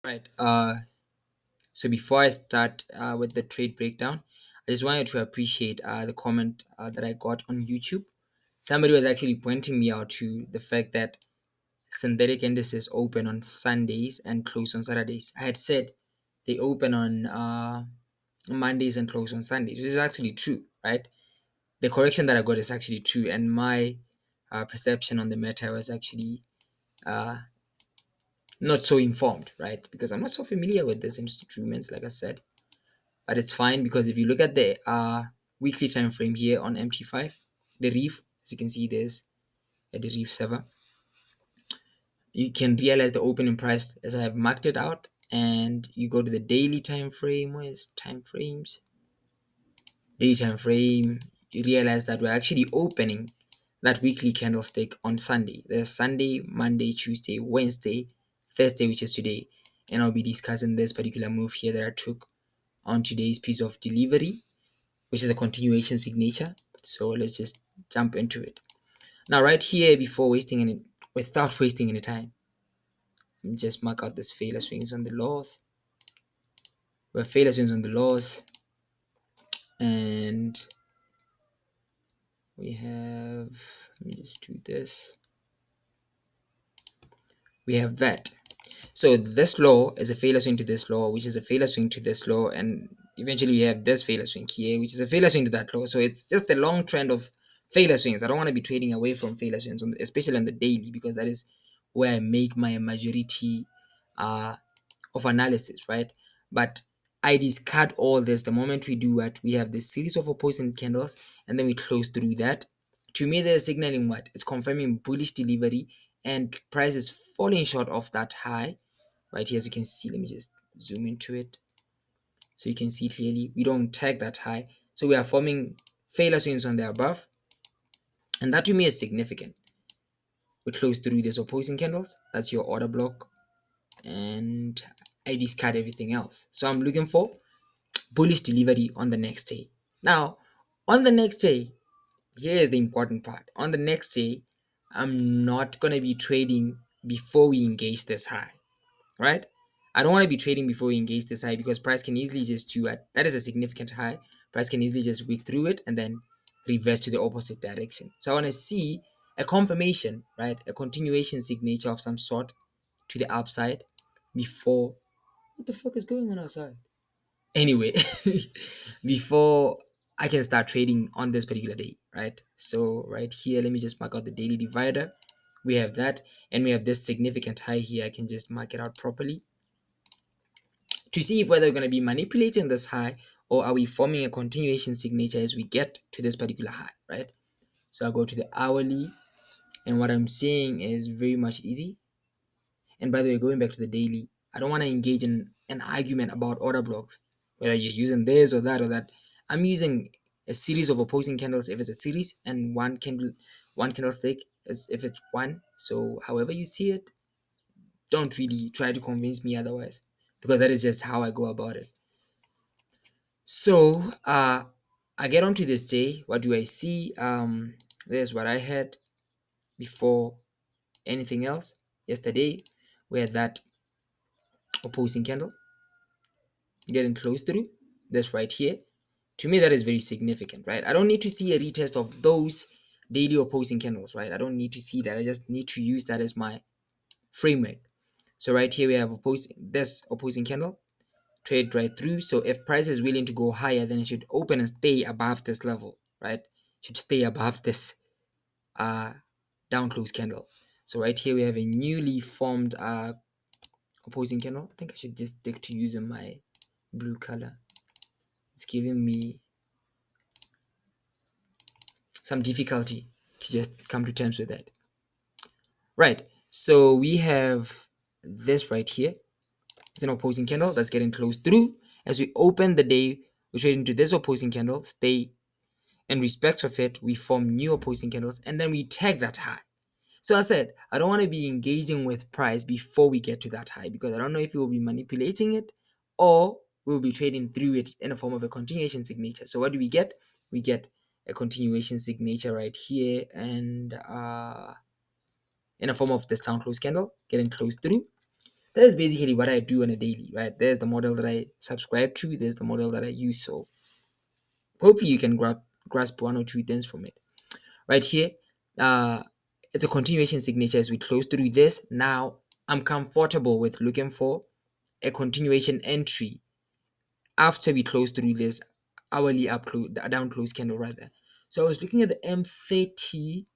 Right. So before I start with the trade breakdown, I just wanted to appreciate the comment that I got on YouTube. Somebody was actually pointing me out to the fact that synthetic indices open on Sundays and close on Saturdays. I had said they open on Mondays and close on Sundays, which is actually true, right? The correction that I got is actually true, and my perception on the matter was actually uh, not so informed, right? Because I'm not so familiar with these instruments, like I said. But it's fine because if you look at the weekly time frame here on MT5, the reef, as you can see, there's a Deriv server. You can realize the opening price as I have marked it out, and you go to the daily time frame. Where's time frames? Daily time frame. You realize that we're actually opening that weekly candlestick on Sunday. There's Sunday, Monday, Tuesday, Wednesday, Thursday, which is today, and I'll be discussing this particular move here that I took on today's piece of delivery, which is a continuation signature. So let's just jump into it. Now, right here, without wasting any time, just mark out this failure swings on the laws. Where failure swings on the laws, and we have, let me just do this. We have that. So this law is a failure swing to this law, which is a failure swing to this law, and eventually we have this failure swing here, which is a failure swing to that law. So it's just a long trend of failure swings. I don't want to be trading away from failure swings, especially on the daily, because that is where I make my majority uh, of analysis, right? But I discard all this the moment we do what we have this series of opposing candles, and then we close through that. To me, they're signaling what? It's confirming bullish delivery, and price is falling short of that high right here. As you can see, let me just zoom into it so you can see clearly. We don't tag that high, so we are forming failure swings on the above, and that to me is significant. We close through these opposing candles. That's your order block, and I discard everything else. So I'm looking for bullish delivery on the next day. Now, on the next day, here is the important part. On the next day, I'm not gonna be trading before we engage this high, right? I don't want to be trading before we engage this high because price can easily just do it. That is a significant high. Price can easily just wick through it and then reverse to the opposite direction. So I want to see a confirmation, right? A continuation signature of some sort to the upside before. What the fuck is going on outside? Anyway, before I can start trading on this particular day, right? So right here, let me just mark out the daily divider. We have that, and we have this significant high here. I can just mark it out properly to see if whether we're going to be manipulating this high or are we forming a continuation signature as we get to this particular high, right? So I'll go to the hourly, and what I'm seeing is very much easy. And by the way, going back to the daily, I don't want to engage in an argument about order blocks, whether you're using this or that or that. I'm using a series of opposing candles if it's a series, and one candlestick if it's one. So however you see it, don't really try to convince me otherwise, because that is just how I go about it. So I get onto this day. What do I see? There's what I had before anything else. Yesterday, we had that opposing candle getting close through. That's right here. To me, that is very significant, right? I don't need to see a retest of those daily opposing candles, right? I don't need to see that. I just need to use that as my framework. So right here we have this opposing candle trade right through. So if price is willing to go higher, then it should open and stay above this level, right? It should stay above this uh down close candle. So right here we have a newly formed opposing candle. I think I should just stick to using my blue color. It's giving me some difficulty to just come to terms with that. Right. So we have this right here. It's an opposing candle that's getting close through. As we open the day, we trade into this opposing candle, stay in respect of it, we form new opposing candles, and then we tag that high. So I said, I don't want to be engaging with price before we get to that high, because I don't know if we will be manipulating it or we'll be trading through it in a form of a continuation signature. So what do we get? We get a continuation signature right here, and in a form of this down close candle getting close through. That's basically what I do on a daily, right? There's the model that I subscribe to, there's the model that I use. So hopefully you can grasp one or two things from it. Right here, uh, it's a continuation signature as we close through this. Now I'm comfortable with looking for a continuation entry after we close through this hourly down close candle rather. So I was looking at the M30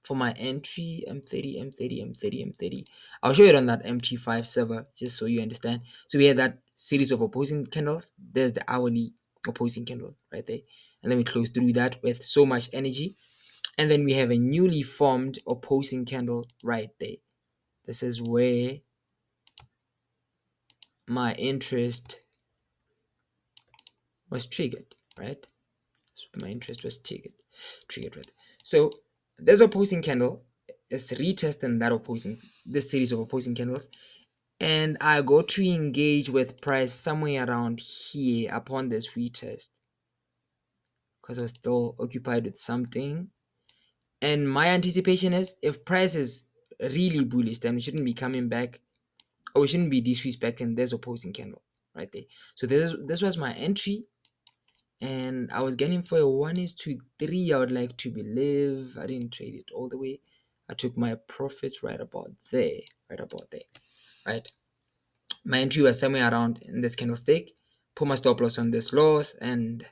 for my entry, M30, M30, M30, M30. I'll show it on that MT5 server just so you understand. So we had that series of opposing candles. There's the hourly opposing candle right there. And then we close through that with so much energy. And then we have a newly formed opposing candle right there. This is where my interest was triggered, right? So my interest was triggered right. So this opposing candle is retesting that opposing this series of opposing candles, and I go to engage with price somewhere around here upon this retest because I was still occupied with something. And my anticipation is if price is really bullish, then we shouldn't be coming back or we shouldn't be disrespecting this opposing candle right there. So this was my entry, and I was getting for a 1:3. I would like to believe I didn't trade it all the way. I took my profits right about there, right. My entry was somewhere around in this candlestick. Put my stop loss on this loss, and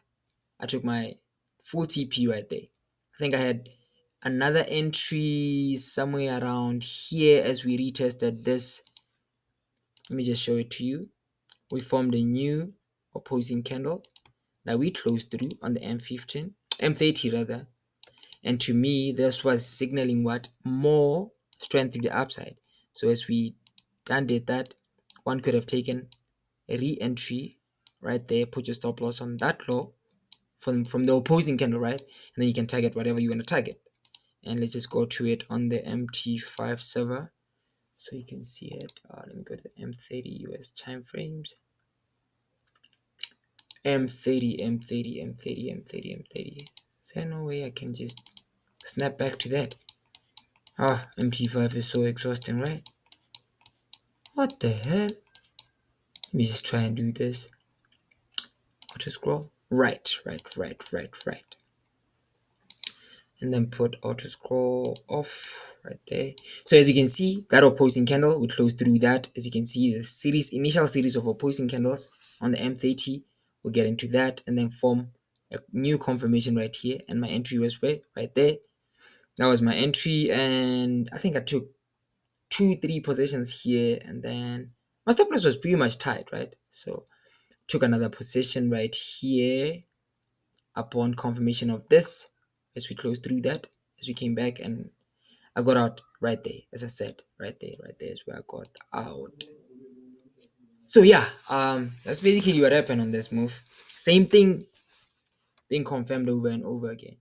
I took my full TP right there. I think I had another entry somewhere around here as we retested this. Let me just show it to you. We formed a new opposing candle that we closed through on the M15, M30 rather. And to me, this was signaling what? More strength to the upside. So as we did that, one could have taken a re-entry right there, put your stop loss on that low from the opposing candle, right? And then you can target whatever you want to target. And let's just go to it on the MT5 server so you can see it. Let me go to the M30 US time frames. M30, M30, M30, M30, M30. Is there no way I can just snap back to that? MT5 is so exhausting, right? What the hell? Let me just try and do this. Auto scroll. Right. And then put auto scroll off right there. So as you can see, that opposing candle, we close through that. As you can see, the initial series of opposing candles on the M30, we'll get into that and then form a new confirmation right here. And my entry was right there. That was my entry, and I think I took 2-3 positions here, and then my stop loss was pretty much tight, right? So took another position right here upon confirmation of this as we closed through that, as we came back, and I got out right there. As I said, right there is where I got out. So yeah, that's basically what happened on this move. Same thing being confirmed over and over again.